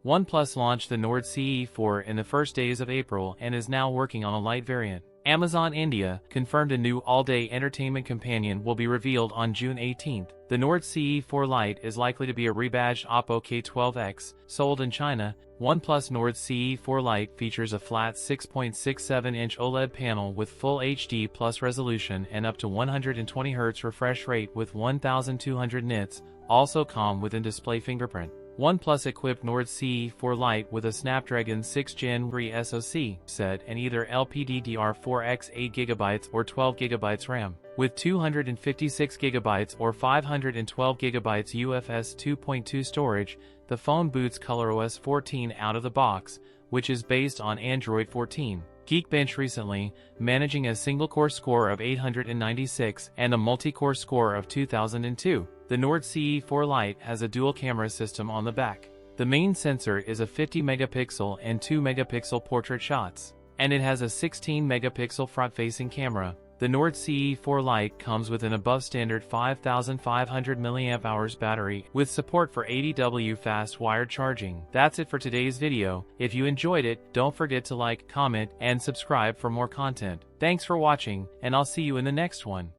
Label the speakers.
Speaker 1: OnePlus launched the Nord CE4 in the first days of April and is now working on a light variant. Amazon India confirmed a new all-day entertainment companion will be revealed on June 18th. The Nord CE4 Lite is likely to be a rebadged Oppo K12X, sold in China. OnePlus Nord CE4 Lite features a flat 6.67-inch OLED panel with full HD plus resolution and up to 120Hz refresh rate with 1200 nits, also come with in-display fingerprint. OnePlus equipped Nord CE4 Lite with a Snapdragon 6 Gen 3 SoC set and either LPDDR4X 8GB or 12GB RAM. With 256GB or 512GB UFS 2.2 storage, the phone boots ColorOS 14 out of the box, which is based on Android 14. Geekbench recently, managing a single-core score of 896 and a multi-core score of 2002. The Nord CE4 Lite has a dual-camera system on the back. The main sensor is a 50-megapixel and 2-megapixel portrait shots, and it has a 16-megapixel front-facing camera. The Nord CE4 Lite comes with an above-standard 5,500 mAh battery with support for 80W fast wired charging. That's it for today's video. If you enjoyed it, don't forget to like, comment, and subscribe for more content. Thanks for watching, and I'll see you in the next one.